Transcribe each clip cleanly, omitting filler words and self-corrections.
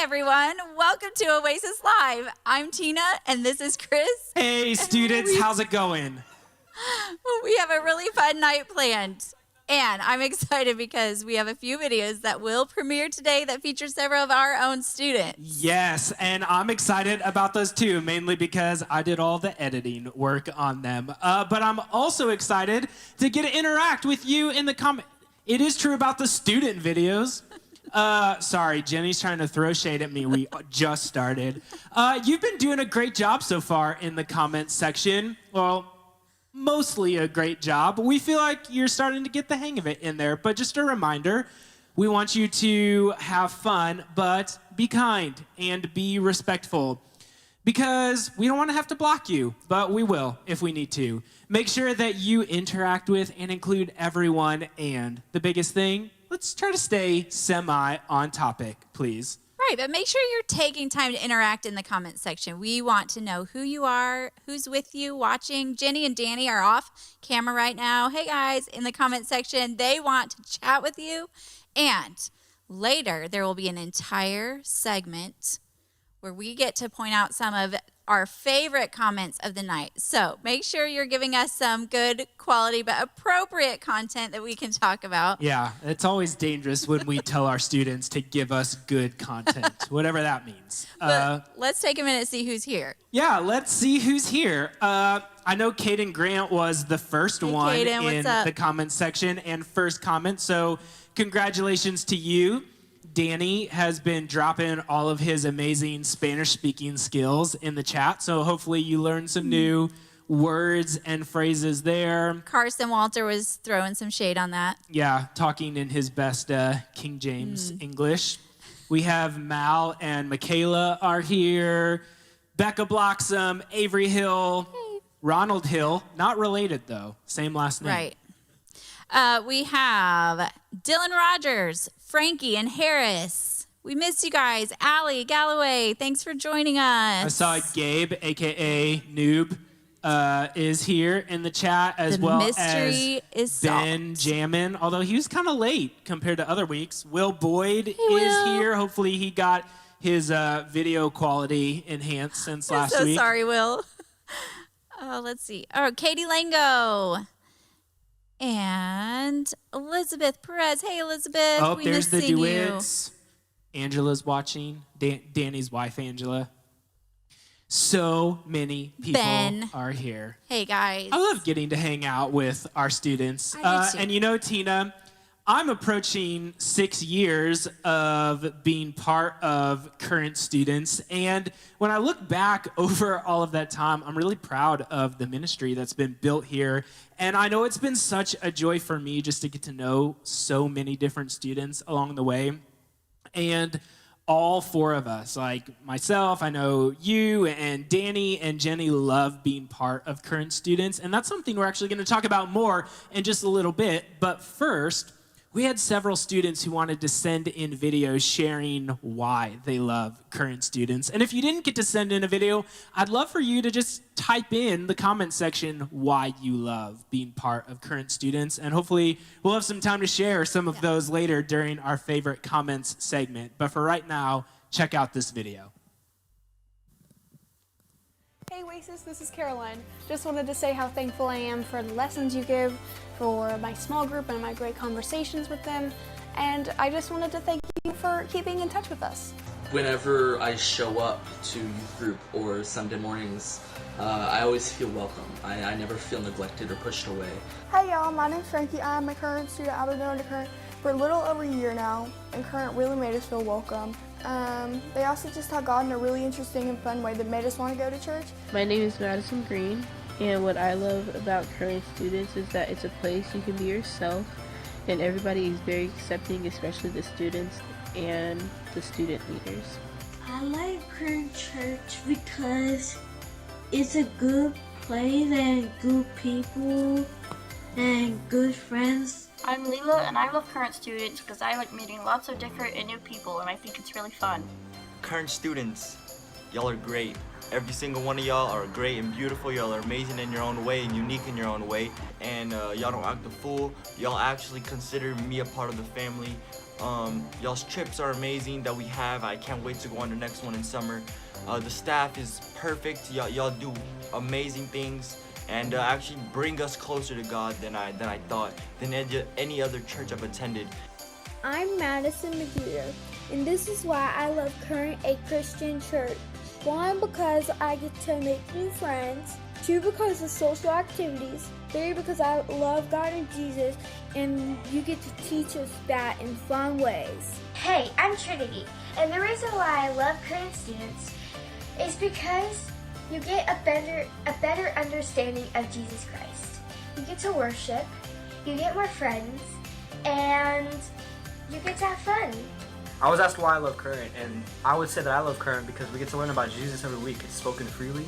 everyone. Welcome to Oasis Live. I'm Tina, and this is Chris. Hey, students, how's it going? We have a really fun night planned, and I'm excited because we have a few videos that will premiere today that feature several of our own students. Yes, and I'm excited about those too, mainly because I did all the editing work on them. But I'm also excited to get to interact with you in the comment. It is true about the student videos. Sorry, Jenny's trying to throw shade at me. We just started. You've been doing a great job so far in the comments section. Well, mostly a great job. We feel like you're starting to get the hang of it in there. But just a reminder, we want you to have fun, but be kind and be respectful. Because we don't want to have to block you, but we will if we need to. Make sure that you interact with and include everyone. And the biggest thing, let's try to stay semi-on topic, please. Right, but make sure you're taking time to interact in the comments section. We want to know who you are, who's with you watching. Jenny and Danny are off camera right now. Hey guys, in the comment section, they want to chat with you. And later, there will be an entire segment where we get to point out some of our favorite comments of the night. So make sure you're giving us some good quality but appropriate content that we can talk about. Yeah, it's always dangerous when we tell our students to give us good content, whatever that means. Let's take a minute to see who's here. Yeah, let's see who's here. I know Caden Grant was the first one Caden, in the comments section and first comment, so congratulations to you. Danny has been dropping all of his amazing Spanish-speaking skills in the chat, so hopefully you learned some new words and phrases there. Carson Walter was throwing some shade on that. Yeah, talking in his best King James English. We have Mal and Michaela are here. Becca Bloxam, Avery Hill, Ronald Hill, not related though, same last name. Right. We have Dylan Rogers, Frankie, and Harris. We missed you guys. Allie, Galloway, thanks for joining us. I saw Gabe, a.k.a. Noob, is here in the chat, as well as Ben Jammin, although he was kind of late compared to other weeks. Will Boyd is here. Hopefully he got his video quality enhanced since last week. Sorry, Will. Let's see. Oh, Katie Lango. And Elizabeth Perez. Hey, Elizabeth. Oh, we there's the seeing duets. You. Angela's watching. Danny's wife, Angela. So many people are here. Hey, guys. I love getting to hang out with our students. And you know, Tina, I'm approaching 6 years of being part of current students. And when I look back over all of that time, I'm really proud of the ministry that's been built here. And I know it's been such a joy for me just to get to know so many different students along the way. And all four of us, like myself, I know you and Danny and Jenny love being part of current students. And that's something we're actually going to talk about more in just a little bit. But first, we had several students who wanted to send in videos sharing why they love current students. And if you didn't get to send in a video, I'd love for you to just type in the comment section why you love being part of current students. And hopefully we'll have some time to share some of those later during our favorite comments segment. But for right now, check out this video. Hey Oasis, this is Caroline. Just wanted to say how thankful I am for the lessons you give, for my small group and my great conversations with them, and I just wanted to thank you for keeping in touch with us. Whenever I show up to youth group or Sunday mornings, I always feel welcome. I never feel neglected or pushed away. Hi y'all, my name's Frankie. I'm a current student. I've been going to Current for a little over a year now, and Current really made us feel welcome. They also just taught God in a really interesting and fun way that made us want to go to church. My name is Madison Green, and what I love about Current Students is that it's a place you can be yourself, and everybody is very accepting, especially the students and the student leaders. I like Current Church because it's a good place and good people and good friends. I'm Lila, and I love Current Students because I like meeting lots of different and new people, and I think it's really fun. Current Students, y'all are great. Every single one of y'all are great and beautiful. Y'all are amazing in your own way and unique in your own way. And y'all don't act a fool. Y'all actually consider me a part of the family. Y'all's trips are amazing that we have. I can't wait to go on the next one in summer. The staff is perfect. Y'all do amazing things and actually bring us closer to God than I thought, than any other church I've attended. I'm Madison Magruder, and this is why I love Current, a Christian church. 1, because I get to make new friends. 2, because of social activities. 3, because I love God and Jesus, and you get to teach us that in fun ways. Hey, I'm Trinity, and the reason why I love Current students is because you get a better understanding of Jesus Christ. You get to worship, you get more friends, and you get to have fun. I was asked why I love Current, and I would say that I love Current because we get to learn about Jesus every week. It's spoken freely,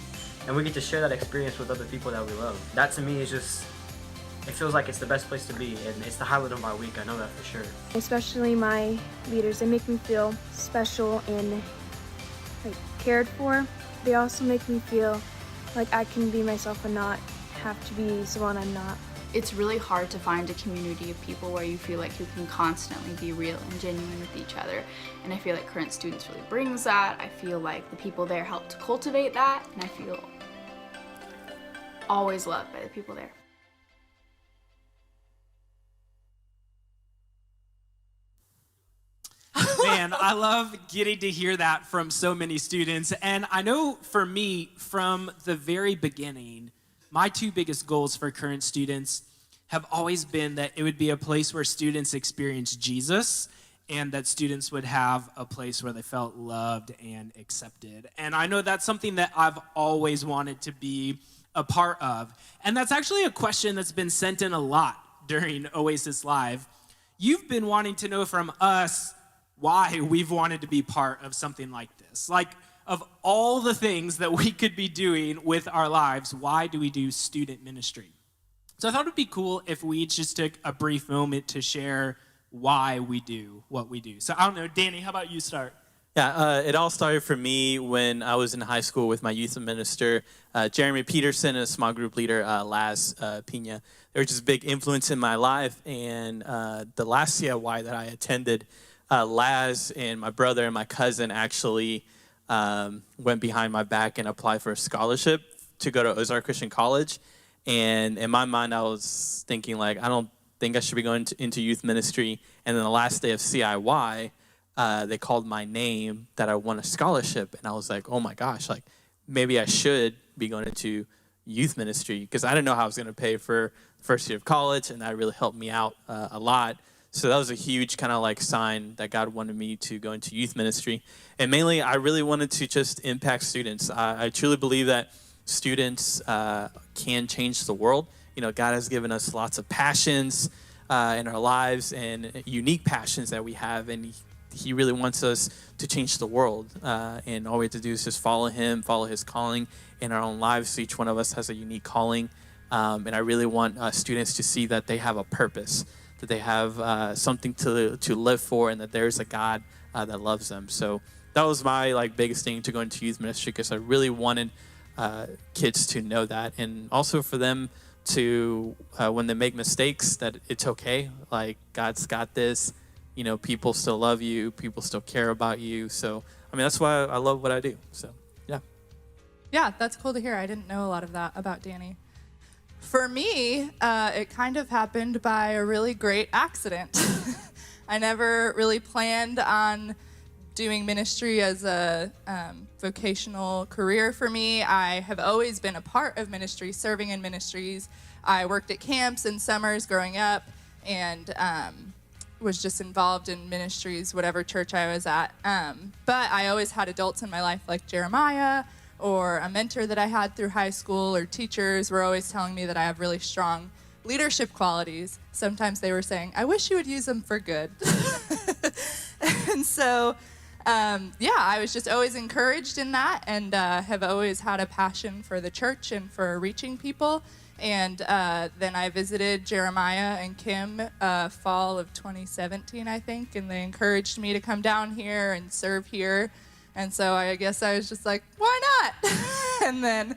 and we get to share that experience with other people that we love. That to me is just, it feels like it's the best place to be, and it's the highlight of my week. I know that for sure. Especially my leaders, they make me feel special and cared for. They also make me feel like I can be myself and not have to be someone I'm not. It's really hard to find a community of people where you feel like you can constantly be real and genuine with each other. And I feel like Current Students really brings that. I feel like the people there help to cultivate that. And I feel always loved by the people there. Man, I love getting to hear that from so many students. And I know for me, from the very beginning, my 2 biggest goals for Current Students have always been that it would be a place where students experience Jesus and that students would have a place where they felt loved and accepted. And I know that's something that I've always wanted to be a part of. And that's actually a question that's been sent in a lot during Oasis Live. You've been wanting to know from us why we've wanted to be part of something like this. Like, of all the things that we could be doing with our lives, why do we do student ministry? So I thought it'd be cool if we just took a brief moment to share why we do what we do. So I don't know, Danny, how about you start? Yeah, it all started for me when I was in high school with my youth minister, Jeremy Peterson, and a small group leader, Laz Pina. They were just a big influence in my life, and the last CIY that I attended, Laz and my brother and my cousin actually went behind my back and applied for a scholarship to go to Ozark Christian College. And in my mind, I was thinking, like, I don't think I should be going into youth ministry. And then the last day of CIY, they called my name that I won a scholarship. And I was like, oh my gosh, like, maybe I should be going into youth ministry, because I didn't know how I was going to pay for the first year of college. And that really helped me out a lot. So that was a huge kind of like sign that God wanted me to go into youth ministry. And mainly, I really wanted to just impact students. I truly believe that students can change the world. You know, God has given us lots of passions in our lives and unique passions that we have. And he really wants us to change the world. And all we have to do is just follow him, follow his calling in our own lives. So each one of us has a unique calling. And I really want students to see that they have a purpose, that they have something to live for, and that there's a God that loves them. So that was my biggest thing to go into youth ministry, because I really wanted kids to know that, and also for them to, when they make mistakes, that it's okay. Like, God's got this. You know, people still love you. People still care about you. So, I mean, that's why I love what I do. So, yeah. Yeah, that's cool to hear. I didn't know a lot of that about Danny. For me, it kind of happened by a really great accident. I never really planned on doing ministry as a vocational career for me. I have always been a part of ministry, serving in ministries. I worked at camps and summers growing up, and was just involved in ministries, whatever church I was at. But I always had adults in my life like Jeremiah, or a mentor that I had through high school, or teachers were always telling me that I have really strong leadership qualities. Sometimes they were saying, I wish you would use them for good. And so, I was just always encouraged in that, and have always had a passion for the church and for reaching people. And then I visited Jeremiah and Kim fall of 2017, I think, and they encouraged me to come down here and serve here. And so I guess I was just like, why that? And then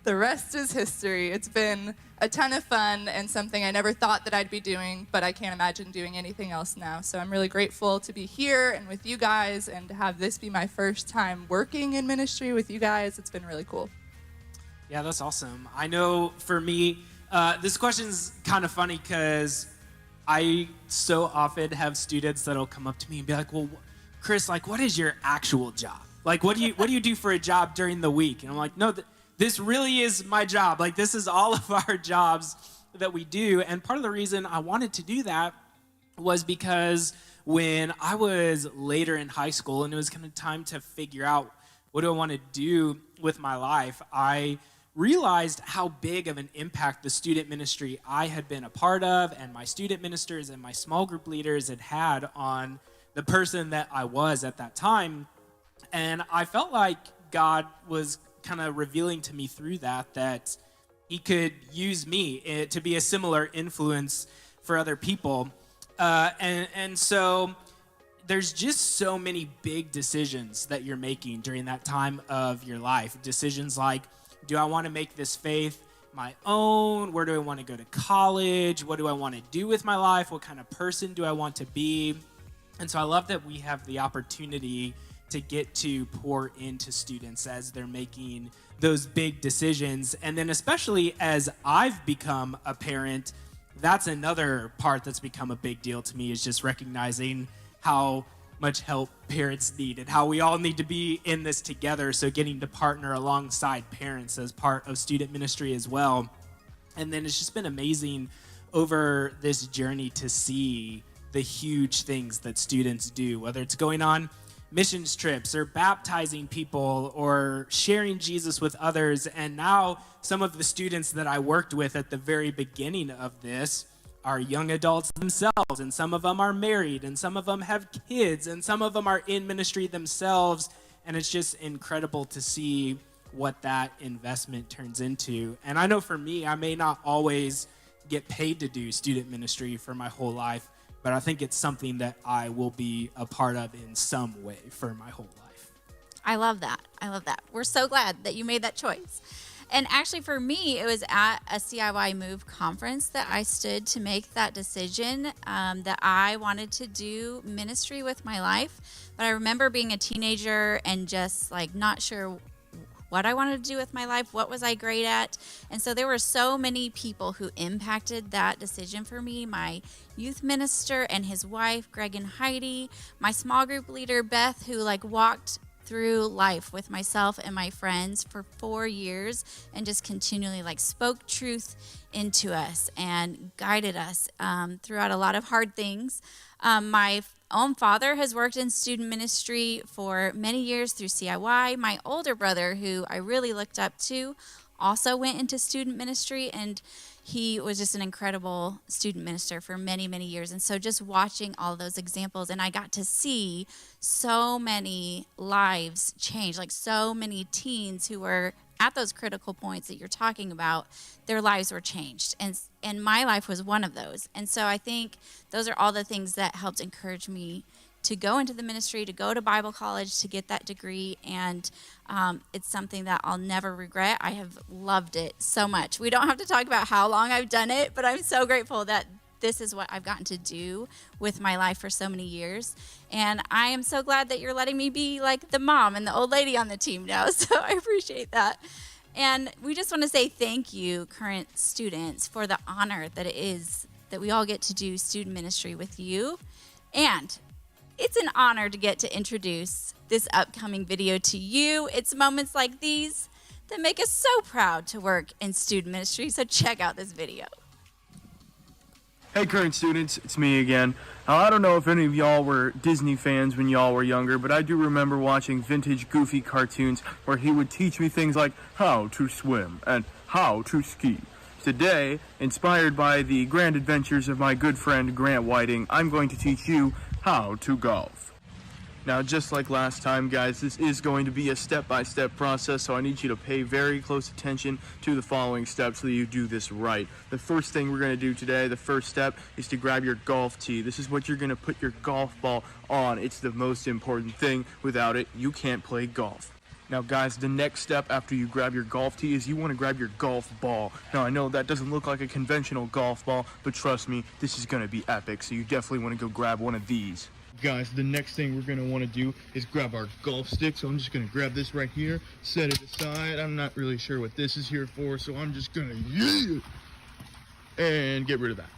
the rest is history. It's been a ton of fun and something I never thought that I'd be doing, but I can't imagine doing anything else now. So I'm really grateful to be here and with you guys and to have this be my first time working in ministry with you guys. It's been really cool. Yeah, that's awesome. I know for me, this question's kind of funny because I so often have students that'll come up to me and be like, well, Chris, like, what is your actual job? Like, what do you do for a job during the week? And I'm like, no, this really is my job. Like, this is all of our jobs that we do. And part of the reason I wanted to do that was because when I was later in high school and it was kind of time to figure out what do I want to do with my life, I realized how big of an impact the student ministry I had been a part of and my student ministers and my small group leaders had on the person that I was at that time. And I felt like God was kind of revealing to me through that he could use me to be a similar influence for other people. And so there's just so many big decisions that you're making during that time of your life. Decisions like, do I want to make this faith my own? Where do I want to go to college? What do I want to do with my life? What kind of person do I want to be? And so I love that we have the opportunity to get to pour into students as they're making those big decisions. And then especially as I've become a parent, that's another part that's become a big deal to me, is just recognizing how much help parents need and how we all need to be in this together. So getting to partner alongside parents as part of student ministry as well. And then it's just been amazing over this journey to see the huge things that students do, whether it's going on missions trips or baptizing people or sharing Jesus with others. And now some of the students that I worked with at the very beginning of this are young adults themselves, and some of them are married, and some of them have kids, and some of them are in ministry themselves. And it's just incredible to see what that investment turns into. And I know for me, I may not always get paid to do student ministry for my whole life, but I think it's something that I will be a part of in some way for my whole life. I love that. I love that. We're so glad that you made that choice. And actually for me, it was at a CIY Move conference that I stood to make that decision, that I wanted to do ministry with my life. But I remember being a teenager and just like not sure what I wanted to do with my life, what was I great at. And so there were so many people who impacted that decision for me. My youth minister and his wife, Greg and Heidi, my small group leader, Beth, who like walked through life with myself and my friends for 4 years and just continually like spoke truth into us and guided us throughout a lot of hard things. My own father has worked in student ministry for many years through CIY. My older brother, who I really looked up to, also went into student ministry, and he was just an incredible student minister for many, many years. And so just watching all those examples, and I got to see so many lives change, like so many teens who were at those critical points that you're talking about, their lives were changed. And my life was one of those. And so I think those are all the things that helped encourage me to go into the ministry, to go to Bible college, to get that degree. And it's something that I'll never regret. I have loved it so much. We don't have to talk about how long I've done it, but I'm so grateful that this is what I've gotten to do with my life for so many years. And I am so glad that you're letting me be like the mom and the old lady on the team now. So I appreciate that. And we just want to say thank you, current students, for the honor that it is that we all get to do student ministry with you. And it's an honor to get to introduce this upcoming video to you. It's moments like these that make us so proud to work in student ministry. So check out this video. Hey current students, it's me again. Now I don't know if any of y'all were Disney fans when y'all were younger, but I do remember watching vintage Goofy cartoons where he would teach me things like how to swim and how to ski. Today, inspired by the grand adventures of my good friend Grant Whiting, I'm going to teach you how to golf. Now, just like last time, guys, this is going to be a step-by-step process, so I need you to pay very close attention to the following steps so that you do this right. The first thing we're going to do today, the first step, is to grab your golf tee. This is what you're going to put your golf ball on. It's the most important thing. Without it, you can't play golf. Now guys, the next step after you grab your golf tee is you want to grab your golf ball. Now I know that doesn't look like a conventional golf ball, but trust me, this is going to be epic, so you definitely want to go grab one of these. Guys, the next thing we're going to want to do is grab our golf stick, so I'm just going to grab this right here, set it aside. I'm not really sure what this is here for, so I'm just going to use it and get rid of that.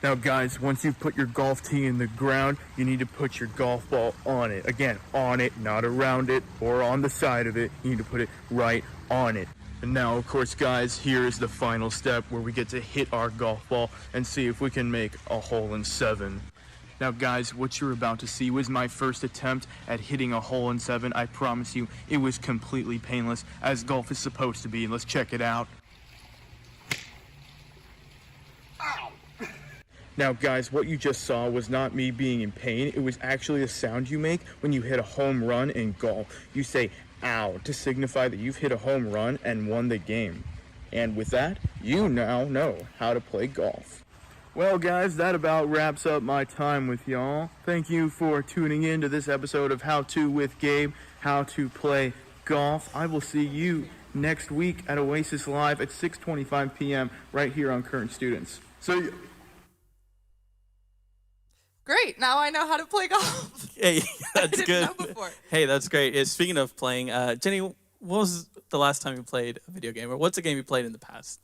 Now guys, once you've put your golf tee in the ground, you need to put your golf ball on it. Again, on it, not around it or on the side of it. You need to put it right on it. And now, of course, guys, here is the final step where we get to hit our golf ball and see if we can make a hole in 7. Now guys, what you're about to see was my first attempt at hitting a hole in 7. I promise you, it was completely painless, as golf is supposed to be. Let's check it out. Now guys, what you just saw was not me being in pain. It was actually a sound you make when you hit a home run in golf. You say, ow, to signify that you've hit a home run and won the game. And with that, you now know how to play golf. Well guys, that about wraps up my time with y'all. Thank you for tuning in to this episode of How To with Gabe, how to play golf. I will see you next week at Oasis Live at 6:25 p.m. right here on Current Students. So Great, now I know how to play golf. Hey, that's I didn't good. know before. Hey, that's great. Speaking of playing, Jenny, what was the last time you played a video game, or what's a game you played in the past?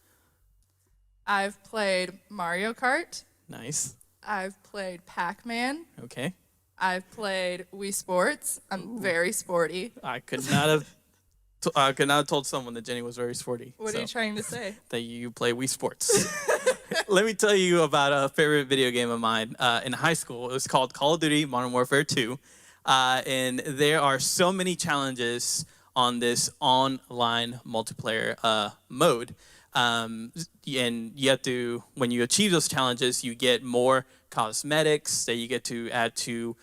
I've played Mario Kart. Nice. I've played Pac-Man. Okay. I've played Wii Sports. I'm very sporty. I could not have told someone that Jenny was very sporty. What are you trying to say? That you play Wii Sports. Let me tell you about a favorite video game of mine in high school. It was called Call of Duty Modern Warfare 2. And there are so many challenges on this online multiplayer mode. And you have to, when you achieve those challenges, you get more cosmetics that you get to add to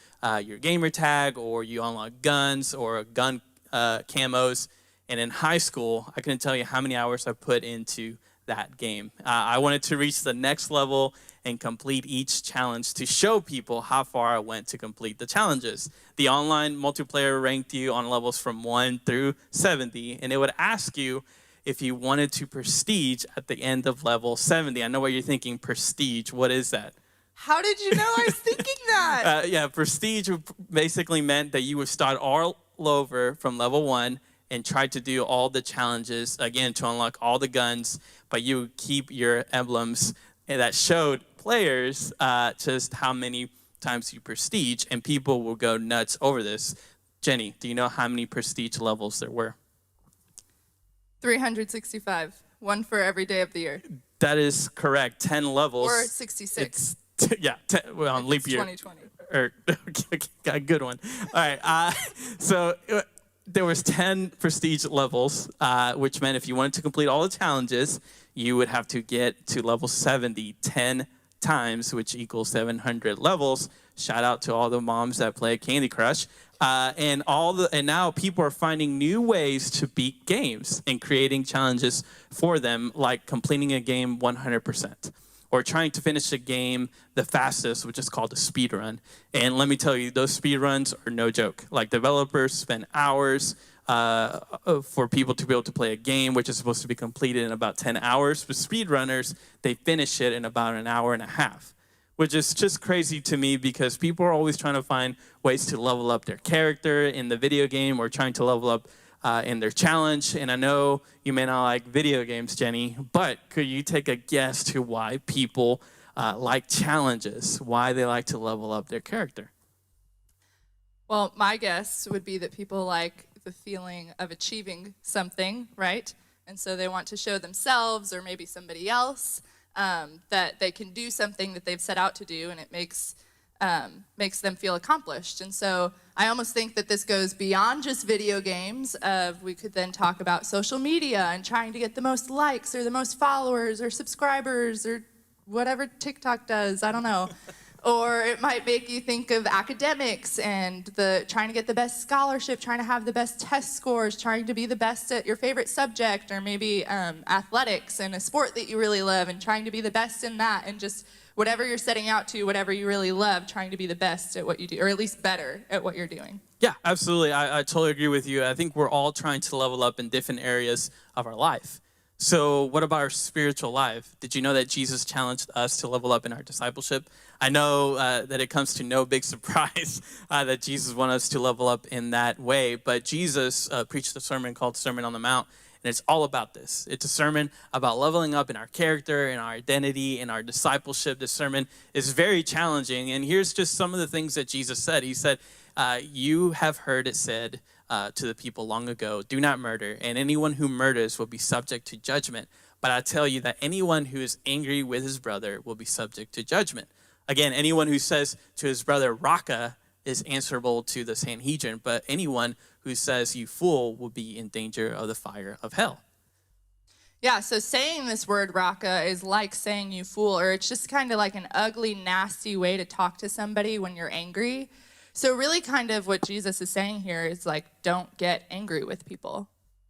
your gamer tag, or you unlock guns or gun camos. And in high school, I couldn't tell you how many hours I put into that game. I wanted to reach the next level and complete each challenge to show people how far I went to complete the challenges. The online multiplayer ranked you on levels from 1 through 70, and it would ask you if you wanted to prestige at the end of level 70. I know what you're thinking, prestige, what is that? How did you know I was thinking that? Yeah, prestige basically meant that you would start all over from level 1 and try to do all the challenges, again, to unlock all the guns, but you would keep your emblems that showed players just how many times you prestige, and people will go nuts over this. Jenny, do you know how many prestige levels there were? 365, one for every day of the year. That is correct, 10 levels. Or 66. Yeah, well, leap year. 2020. Okay, good one. All right, so there was 10 prestige levels, which meant if you wanted to complete all the challenges, you would have to get to level 70 10 times, which equals 700 levels. Shout out to all the moms that play Candy Crush. And now people are finding new ways to beat games and creating challenges for them, like completing a game 100%. Or trying to finish a game the fastest, which is called a speed run. And let me tell you, those speed runs are no joke. Like, developers spend hours for people to be able to play a game, which is supposed to be completed in about 10 hours. But speedrunners, they finish it in about an hour and a half, which is just crazy to me, because people are always trying to find ways to level up their character in the video game, or trying to level up in their challenge. And I know you may not like video games, Jenny, but could you take a guess to why people like challenges, why they like to level up their character? Well, my guess would be that people like the feeling of achieving something, right? And so they want to show themselves, or maybe somebody else, that they can do something that they've set out to do, and it makes them feel accomplished. And so I almost think that this goes beyond just video games. We could then talk about social media and trying to get the most likes or the most followers or subscribers or whatever TikTok does, I don't know. Or it might make you think of academics and the trying to get the best scholarship, trying to have the best test scores, trying to be the best at your favorite subject, or maybe athletics and a sport that you really love and trying to be the best in that, and just whatever you're setting out to, whatever you really love, trying to be the best at what you do, or at least better at what you're doing. Yeah, absolutely. I totally agree with you. I think we're all trying to level up in different areas of our life. So what about our spiritual life? Did you know that Jesus challenged us to level up in our discipleship? I know that it comes to no big surprise that Jesus wants us to level up in that way, but Jesus preached a sermon called Sermon on the Mount, and it's all about this. It's a sermon about leveling up in our character, in our identity, in our discipleship. This sermon is very challenging, and here's just some of the things that Jesus said. He said, you have heard it said to the people long ago, do not murder, and anyone who murders will be subject to judgment. But I tell you that anyone who is angry with his brother will be subject to judgment. Again, anyone who says to his brother, Raka, is answerable to the Sanhedrin, but anyone who says, you fool, will be in danger of the fire of hell. Yeah, so saying this word Raka is like saying you fool, or it's just kind of like an ugly, nasty way to talk to somebody when you're angry. So really kind of what Jesus is saying here is like, don't get angry with people.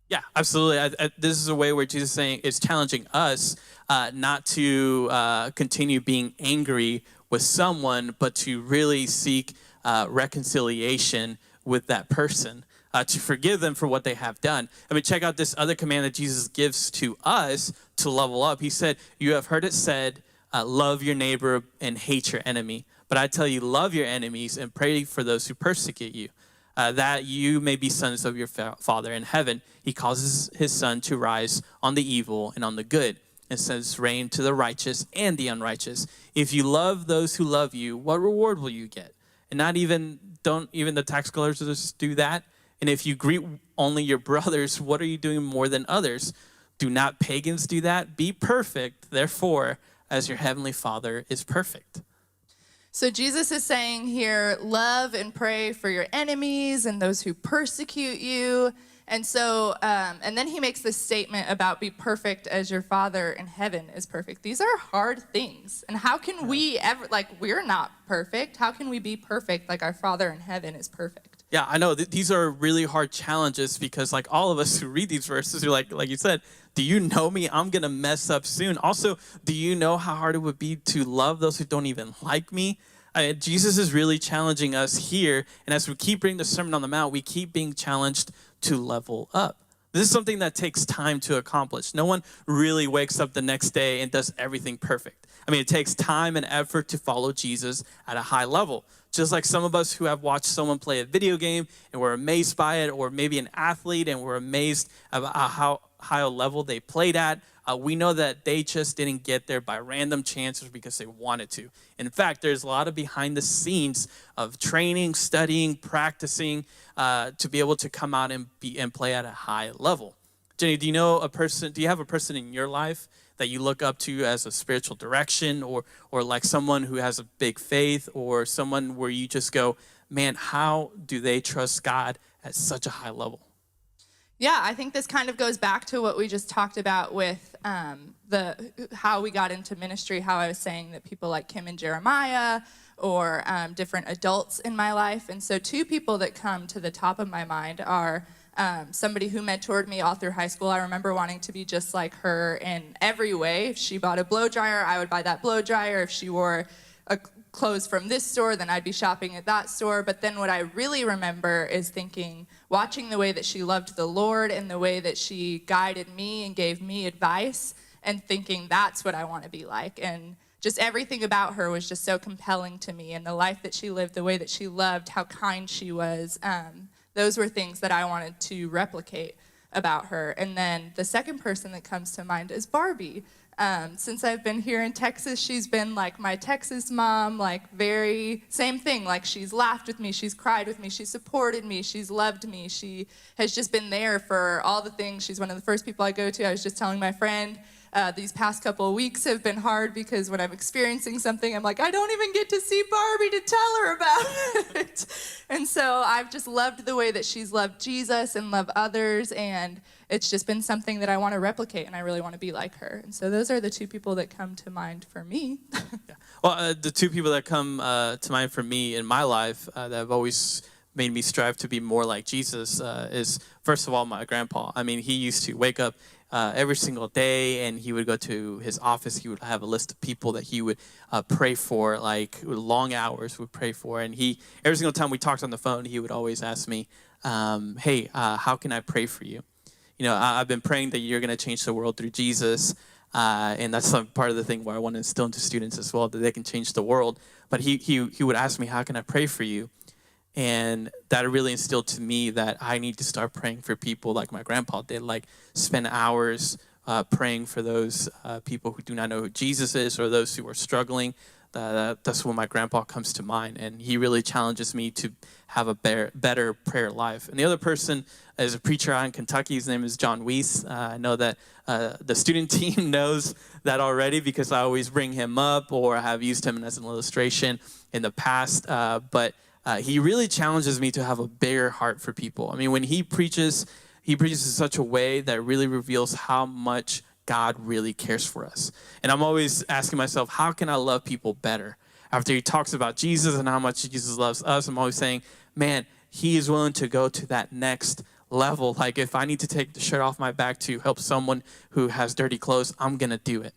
Yeah, absolutely. This is a way where Jesus is challenging us not to continue being angry with someone, but to really seek reconciliation with that person, to forgive them for what they have done. I mean, check out this other command that Jesus gives to us to level up. He said, you have heard it said, love your neighbor and hate your enemy. But I tell you, love your enemies and pray for those who persecute you, that you may be sons of your Father in heaven. He causes his sun to rise on the evil and on the good, and sends rain to the righteous and the unrighteous. If you love those who love you, what reward will you get? And don't even the tax collectors do that? And if you greet only your brothers, what are you doing more than others? Do not pagans do that? Be perfect, therefore, as your heavenly Father is perfect. So Jesus is saying here, love and pray for your enemies and those who persecute you. And so, and then he makes this statement about be perfect as your Father in heaven is perfect. These are hard things. And how can we ever, like, we're not perfect. How can we be perfect like our Father in heaven is perfect? Yeah, I know. These are really hard challenges because, like, all of us who read these verses, you're like you said, do you know me? I'm going to mess up soon. Also, do you know how hard it would be to love those who don't even like me? Jesus is really challenging us here. And as we keep reading the Sermon on the Mount, we keep being challenged to level up. This is something that takes time to accomplish. No one really wakes up the next day and does everything perfect. I mean, it takes time and effort to follow Jesus at a high level. Just like some of us who have watched someone play a video game and we're amazed by it, or maybe an athlete and we're amazed about how high a level they played at. We know that they just didn't get there by random chances because they wanted to. In fact, there's a lot of behind the scenes of training, studying, practicing to be able to come out and play at a high level. Jenny, do you have a person in your life that you look up to as a spiritual direction, or like someone who has a big faith, or someone where you just go, man, how do they trust God at such a high level? Yeah, I think this kind of goes back to what we just talked about with how we got into ministry, how I was saying that people like Kim and Jeremiah, or different adults in my life. And so two people that come to the top of my mind are somebody who mentored me all through high school. I remember wanting to be just like her in every way. If she bought a blow dryer, I would buy that blow dryer. If she wore clothes from this store, then I'd be shopping at that store. But then what I really remember is watching the way that she loved the Lord and the way that she guided me and gave me advice, and thinking that's what I want to be like. And just everything about her was just so compelling to me, and the life that she lived, the way that she loved, how kind she was. Those were things that I wanted to replicate about her. And then the second person that comes to mind is Barbie. Since I've been here in Texas, she's been like my Texas mom, like same thing. Like, she's laughed with me, she's cried with me, she's supported me, she's loved me. She has just been there for all the things. She's one of the first people I go to. I was just telling my friend these past couple of weeks have been hard because when I'm experiencing something, I'm like, I don't even get to see Barbie to tell her about it. And so I've just loved the way that she's loved Jesus and loved others, and it's just been something that I want to replicate, and I really want to be like her. And so those are the two people that come to mind for me. Well, the two people that come to mind for me in my life that have always made me strive to be more like Jesus is, first of all, my grandpa. I mean, he used to wake up every single day, and he would go to his office. He would have a list of people that he would pray for, like long hours would pray for. And he, every single time we talked on the phone, he would always ask me, hey, how can I pray for you? You know, I've been praying that you're going to change the world through Jesus. And that's part of the thing where I want to instill into students as well, that they can change the world. But he would ask me, how can I pray for you? And that really instilled to me that I need to start praying for people like my grandpa did, like spend hours praying for those people who do not know who Jesus is, or those who are struggling. That's when my grandpa comes to mind. And he really challenges me to have a better prayer life. And the other person is a preacher out in Kentucky. His name is John Weiss. I know that the student team knows that already because I always bring him up, or I have used him as an illustration in the past. But he really challenges me to have a bigger heart for people. I mean, when he preaches in such a way that really reveals how much God really cares for us. And I'm always asking myself, how can I love people better? After he talks about Jesus and how much Jesus loves us, I'm always saying, man, he is willing to go to that next level. Like if I need to take the shirt off my back to help someone who has dirty clothes, I'm going to do it.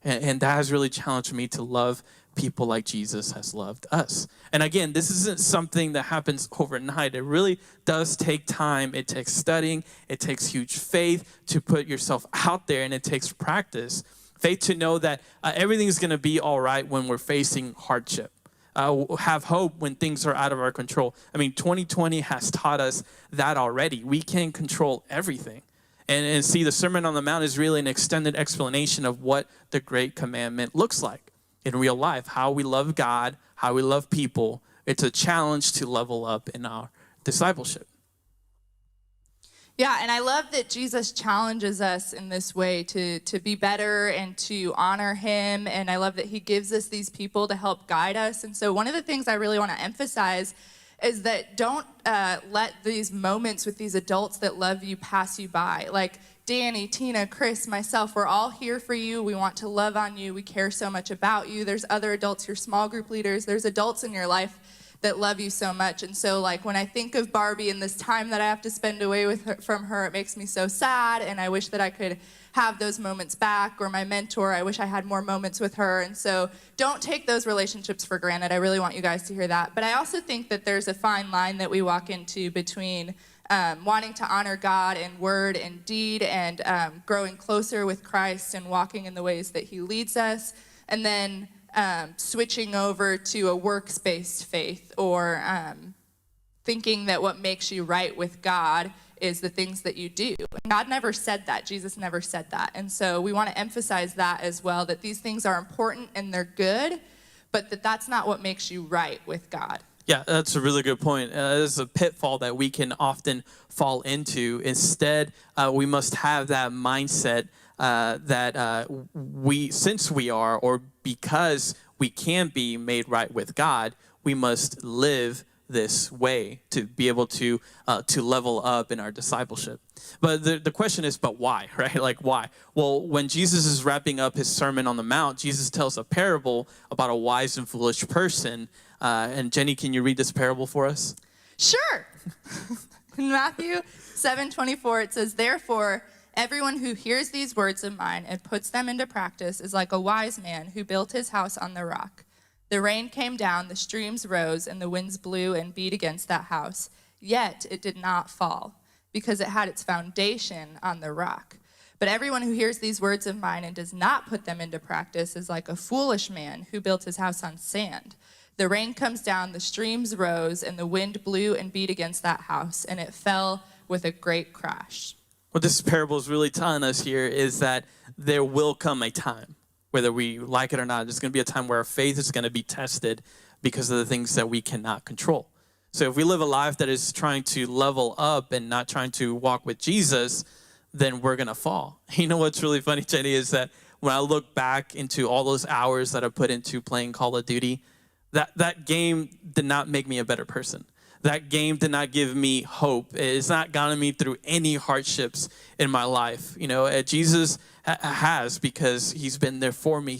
And that has really challenged me to love people like Jesus has loved us. And again, this isn't something that happens overnight. It really does take time. It takes studying. It takes huge faith to put yourself out there, and it takes practice. Faith to know that everything's going to be all right when we're facing hardship. Have hope when things are out of our control. I mean, 2020 has taught us that already. We can't control everything. And see, the Sermon on the Mount is really an extended explanation of what the Great Commandment looks like in real life, how we love God, how we love people. It's a challenge to level up in our discipleship. Yeah, and I love that Jesus challenges us in this way to be better and to honor him. And I love that he gives us these people to help guide us. And so one of the things I really want to emphasize is that don't let these moments with these adults that love you pass you by. Like Danny, Tina, Chris, myself, we're all here for you. We want to love on you. We care so much about you. There's other adults, your small group leaders. There's adults in your life that love you so much. And so like when I think of Barbie and this time that I have to spend away with her, from her, it makes me so sad. And I wish that I could have those moments back. Or my mentor, I wish I had more moments with her. And so don't take those relationships for granted. I really want you guys to hear that. But I also think that there's a fine line that we walk into between wanting to honor God in word and deed, and growing closer with Christ and walking in the ways that he leads us, and then switching over to a works-based faith, or thinking that what makes you right with God is the things that you do. God never said that. Jesus never said that. And so we want to emphasize that as well, that these things are important and they're good, but that's not what makes you right with God. Yeah, that's a really good point. It's a pitfall that we can often fall into. Instead, we must have that mindset that since we are, or because we can be made right with God, we must live this way to be able to level up in our discipleship. But the question is, but why, right? Like, why? Well, when Jesus is wrapping up his Sermon on the Mount, Jesus tells a parable about a wise and foolish person. And Jenny, can you read this parable for us? Sure. In Matthew 7:24, it says, "Therefore, everyone who hears these words of mine and puts them into practice is like a wise man who built his house on the rock. The rain came down, the streams rose, and the winds blew and beat against that house. Yet it did not fall, because it had its foundation on the rock. But everyone who hears these words of mine and does not put them into practice is like a foolish man who built his house on sand. The rain comes down, the streams rose, and the wind blew and beat against that house, and it fell with a great crash." What this parable is really telling us here is that there will come a time, whether we like it or not, there's going to be a time where our faith is going to be tested because of the things that we cannot control. So if we live a life that is trying to level up and not trying to walk with Jesus, then we're going to fall. You know what's really funny, Jenny, is that when I look back into all those hours that I put into playing Call of Duty, that game did not make me a better person. That game did not give me hope. It's not gotten me through any hardships in my life. You know, Jesus has, because he's been there for me.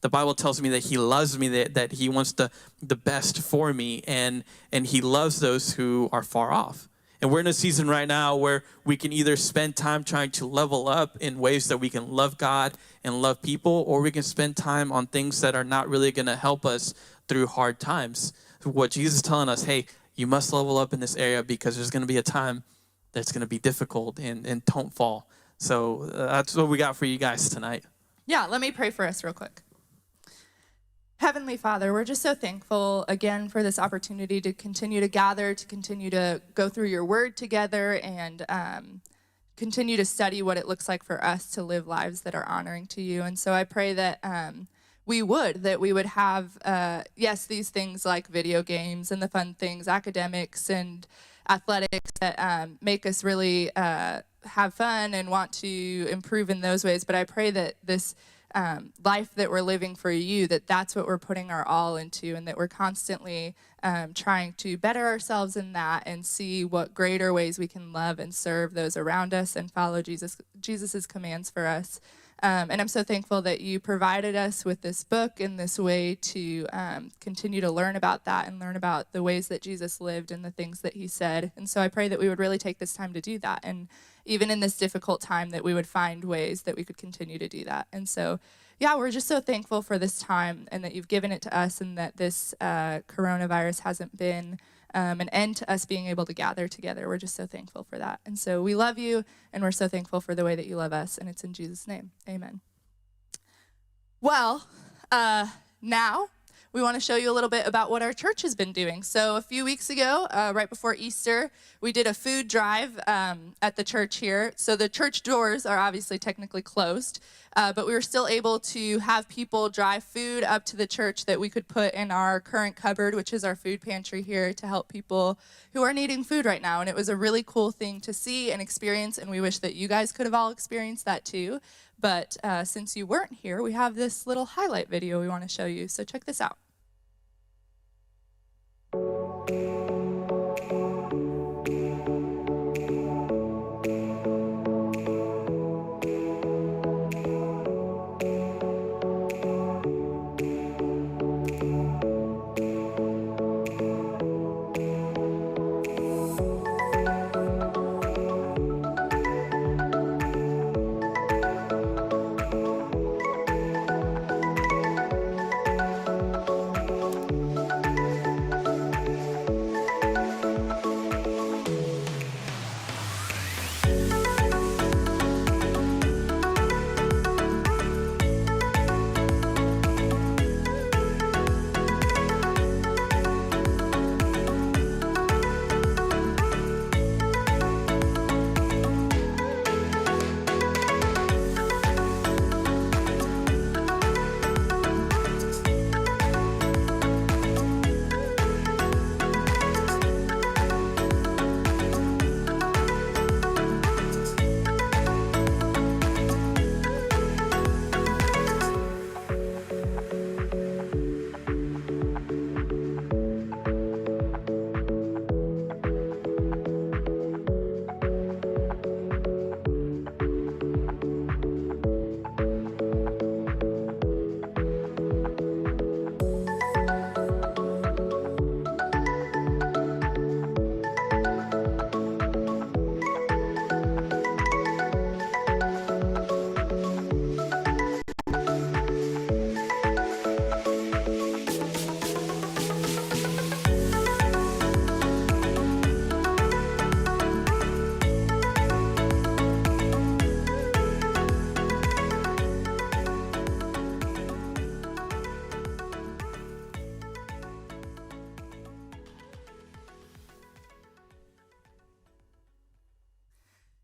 The Bible tells me that he loves me, that he wants the best for me, and he loves those who are far off. And we're in a season right now where we can either spend time trying to level up in ways that we can love God and love people, or we can spend time on things that are not really going to help us through hard times. What Jesus is telling us, hey, you must level up in this area because there's going to be a time that's going to be difficult, and don't fall. So that's what we got for you guys tonight. Yeah, let me pray for us real quick. Heavenly Father, we're just so thankful again for this opportunity to continue to gather, to continue to go through your word together, and continue to study what it looks like for us to live lives that are honoring to you. And so I pray that we would have, yes, these things like video games and the fun things, academics and athletics that make us really have fun and want to improve in those ways. But I pray that this life that we're living for you, that's what we're putting our all into, and that we're constantly trying to better ourselves in that and see what greater ways we can love and serve those around us and follow Jesus's commands for us. And I'm so thankful that you provided us with this book and this way to continue to learn about that and learn about the ways that Jesus lived and the things that he said. And so I pray that we would really take this time to do that. And even in this difficult time, that we would find ways that we could continue to do that. And so, yeah, we're just so thankful for this time and that you've given it to us, and that this coronavirus hasn't been an end to us being able to gather together. We're just so thankful for that. And so we love you, and we're so thankful for the way that you love us. And it's in Jesus' name. Amen. Well, now we want to show you a little bit about what our church has been doing. So a few weeks ago, right before Easter, we did a food drive at the church here. So the church doors are obviously technically closed, but we were still able to have people drive food up to the church that we could put in our current cupboard, which is our food pantry here, to help people who are needing food right now. And it was a really cool thing to see and experience, and we wish that you guys could have all experienced that too. But since you weren't here, we have this little highlight video we want to show you. So check this out.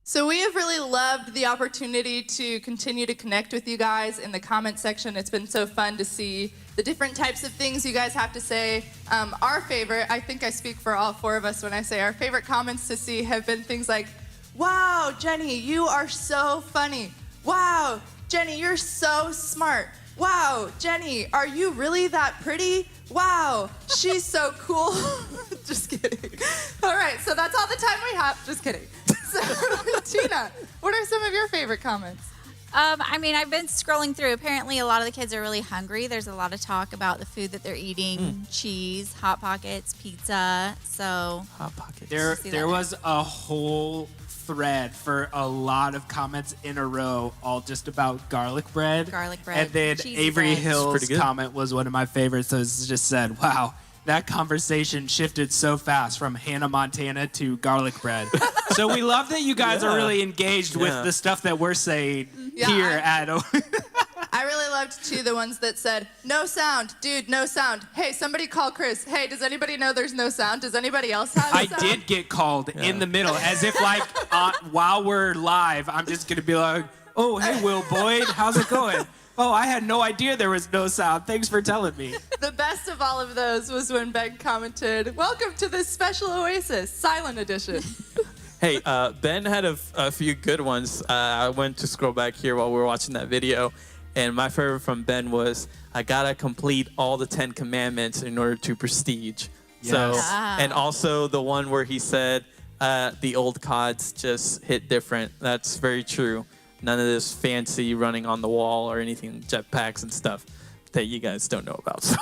So we have really loved the opportunity to continue to connect with you guys in the comment section. It's been so fun to see the different types of things you guys have to say. Our favorite, I think I speak for all four of us when I say our favorite comments to see have been things like, Wow, Jenny, you are so funny. Wow, Jenny, you're so smart. Wow, Jenny, are you really that pretty? Wow, she's so cool. Just kidding. All right, so that's all the time we have. Just kidding. So, Tina, what are some of your favorite comments? I mean, I've been scrolling through. Apparently, a lot of the kids are really hungry. There's a lot of talk about the food that they're eating: cheese, Hot Pockets, pizza. So Hot Pockets. There was a whole thread for a lot of comments in a row, all just about garlic bread. Garlic bread, And then cheesy Avery bread. Hill's comment was one of my favorites. So it just said, "Wow, that conversation shifted so fast from Hannah Montana to garlic bread." So we love that you guys are really engaged with the stuff that we're saying here at I really loved, too, the ones that said, no sound, dude, no sound. Hey, somebody call Chris. Hey, does anybody know there's no sound? Does anybody else have I sound? did get called in the middle, as if like while we're live, I'm just going to be like, "Oh, hey, Will Boyd, how's it going? Oh, I had no idea there was no sound. Thanks for telling me." The best of all of those was when Ben commented, welcome to this special Oasis, silent edition. Hey, Ben had a few good ones. I went to scroll back here while we were watching that video, and my favorite from Ben was, "I gotta complete all the 10 commandments in order to prestige." Yes. So, Yeah. and also the one where he said, "The old CODs just hit different." That's very true. None of this fancy running on the wall or anything, jetpacks and stuff that you guys don't know about. So.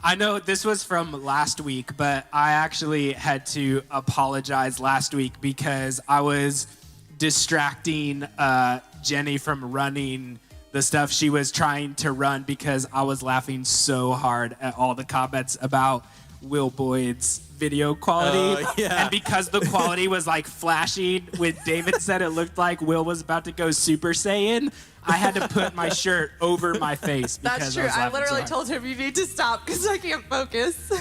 I know this was from last week, but I actually had to apologize last week because I was distracting Jenny from running the stuff she was trying to run because I was laughing so hard at all the comments about Will Boyd's video quality. And because the quality was like flashing when David said it looked like Will was about to go Super Saiyan, I had to put my shirt over my face because That's true. I was I laughing literally so hard. told him you need to stop because I can't focus.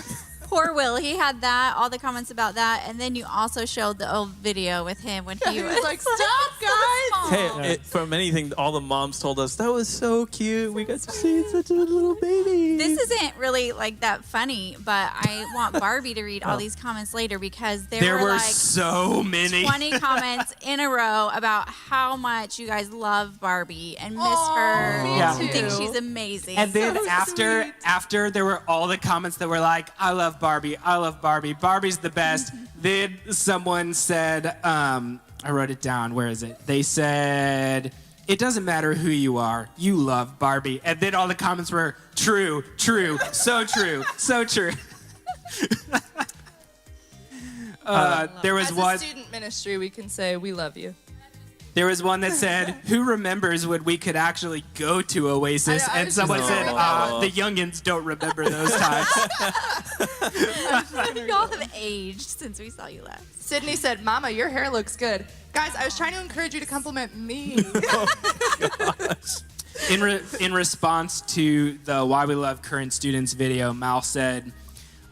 Poor Will, he had that, all the comments about that, and then you also showed the old video with him when he was like, "Stop, guys!" Hey, from anything, all the moms told us that was so cute. We got to see such a little baby. This isn't really like that funny, but I want Barbie to read all these comments later because there were like so many 20 comments in a row about how much you guys love Barbie and miss her and think she's amazing. And then after there were all the comments that were like, "I love Barbie, I love Barbie, Barbie's the best." Then someone said, I wrote it down, where is it? They said, "It doesn't matter who you are, you love Barbie." And then all the comments were, "True, true, so true, so true." There was As one. a student ministry, we can say we love you. There was one that said, "Who remembers when we could actually go to Oasis?" And someone said, "The youngins don't remember those times." Y'all have aged since we saw you last. Sydney said, "Mama, your hair looks good." Guys, I was trying to encourage you to compliment me. In response to the Why We Love Current Students video, Mal said,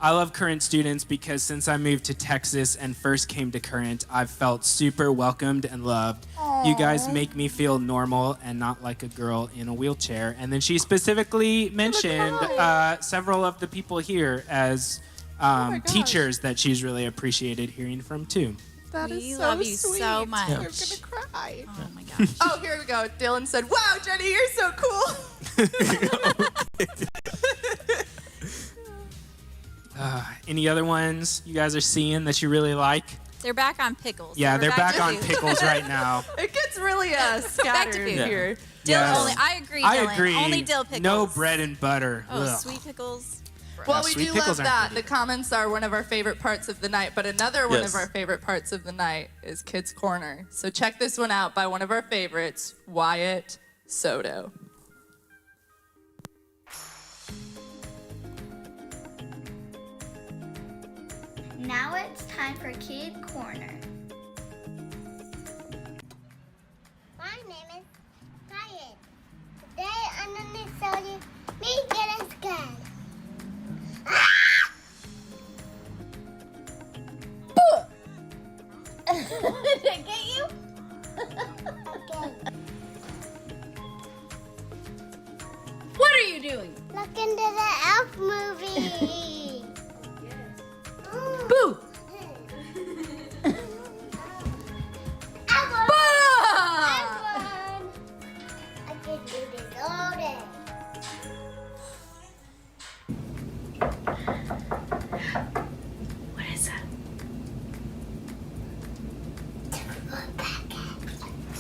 "I love Current Students because since I moved to Texas and first came to Current, I've felt super welcomed and loved. You guys make me feel normal and not like a girl in a wheelchair." And then she specifically mentioned several of the people here as teachers that she's really appreciated hearing from too. That We is so love you sweet. so much. I'm gonna cry. Oh my gosh. Oh, here we go. Dylan said, "Wow, Jenny, you're so cool." Any other ones you guys are seeing that you really like? They're back on pickles. Yeah, We're they're back to on you. pickles right now. It gets really scattered Back to food. here. Dill Yes. only. I agree, I Dylan. agree. Only dill pickles. No bread and butter. Oh, Ugh. sweet pickles. Well, Yeah, we sweet do pickles love aren't that. The comments are one of our favorite parts of the night, but another one Yes. of our favorite parts of the night is Kids Corner. So check this one out by one of our favorites, Wyatt Soto. Now it's time for Kid Corner. My name is Hyatt. Today I'm going to show you me getting scared. Did I get you? Okay. What are you doing? Look into the elf movie. Boo!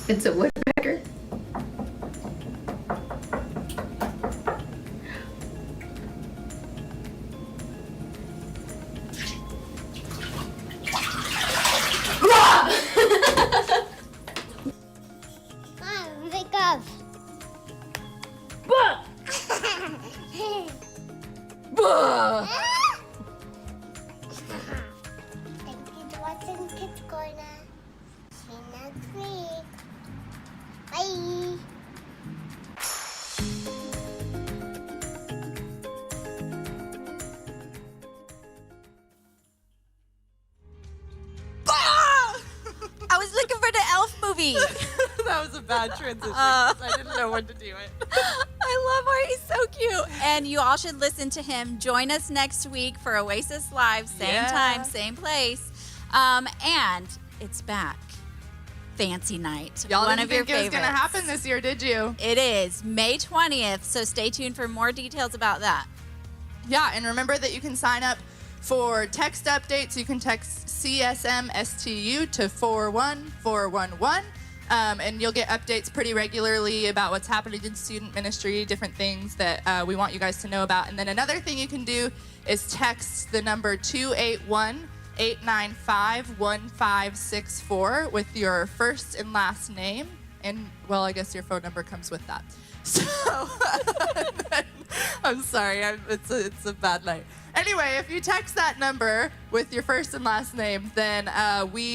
It's a woodpecker. Mom, wake up. Thank you for watching Kids Corner. See you next week. Bye. I was looking for the elf movie. That was a bad transition 'cause I didn't know when to do it. I love her. He's so cute. And you all should listen to him. Join us next week for Oasis Live. Same time, same place. And it's back. Fancy Night. Y'all One didn't of your think it was favorites. gonna happen this year, did you? It is May 20th. So stay tuned for more details about that. Yeah, and remember that you can sign up for text updates. You can text CSMSTU to 41411. And you'll get updates pretty regularly about what's happening in student ministry, different things that we want you guys to know about. And then another thing you can do is text the number 281-895-1564 with your first and last name. And, well, I guess your phone number comes with that. So, I'm sorry, it's a bad night. Anyway, if you text that number with your first and last name, then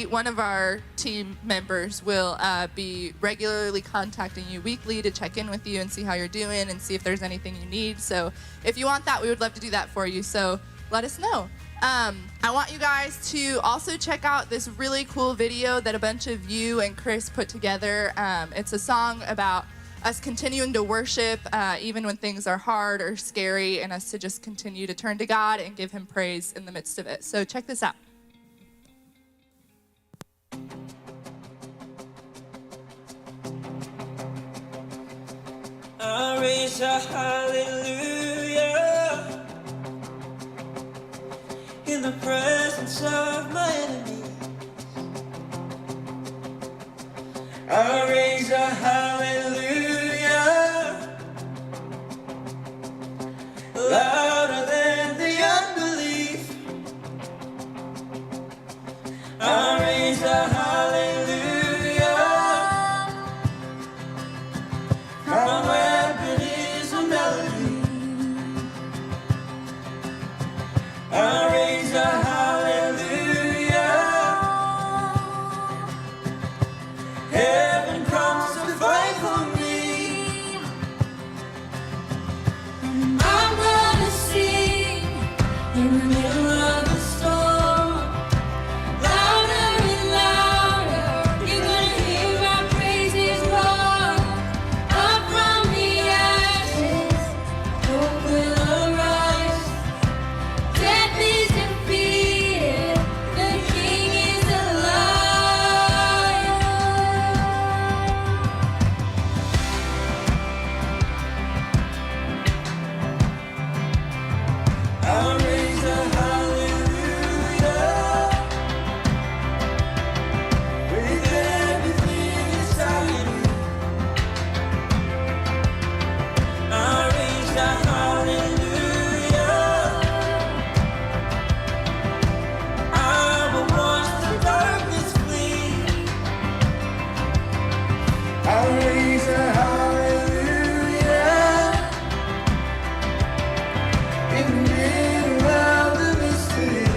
one of our team members will be regularly contacting you weekly to check in with you and see how you're doing and see if there's anything you need. So if you want that, we would love to do that for you. So let us know. I want you guys to also check out this really cool video that a bunch of you and Chris put together. It's a song about us continuing to worship even when things are hard or scary, and us to just continue to turn to God and give him praise in the midst of it. So check this out. I raise a hallelujah in the presence of my enemies. I raise a hallelujah louder than the unbelief. I raise a hallelujah. My weapon is a melody. I raise a hallelujah. Heaven comes to fight for me. I'm gonna sing in the middle of the storm. Louder and louder, you're gonna hear my praises roar. Up from the ashes, hope will arise. Death is defeated, the King is alive. I'll raise a hallelujah with everything inside me. I'll raise a hallelujah. I will watch the darkness flee. I'll raise a hallelujah in the middle of the mystery.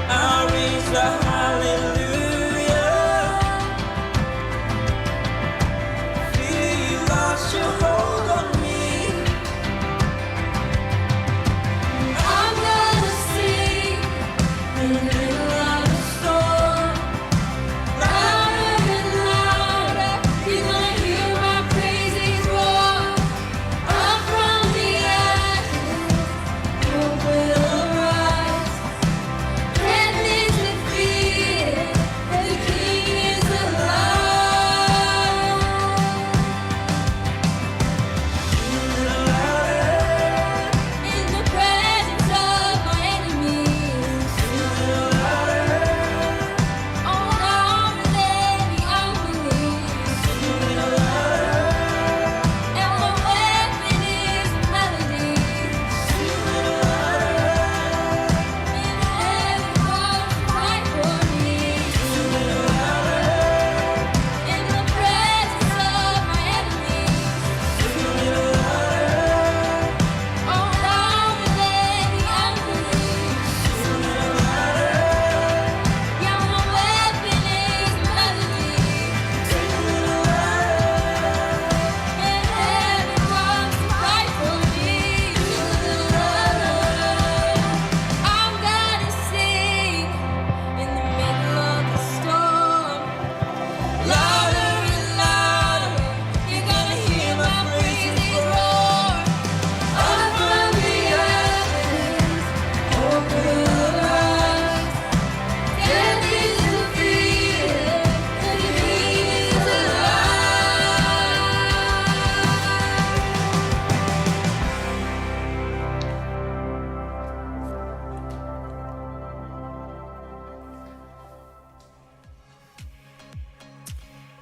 I'll raise a hallelujah. Feel you lost your hold on me. I'm gonna sing in the middle of the storm. Louder and louder, you're gonna hear my praises roar. Up from the ashes, hope will arise. Death is defeated.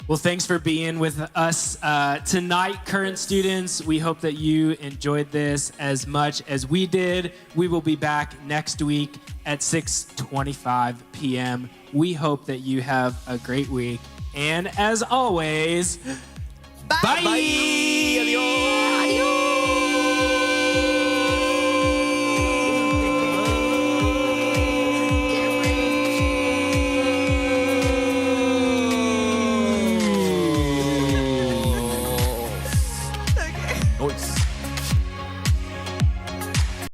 Well, thanks for being with us tonight, current students. We hope that you enjoyed this as much as we did. We will be back next week at 6:25 p.m. We hope that you have a great week. And as always, bye. Bye. Adios.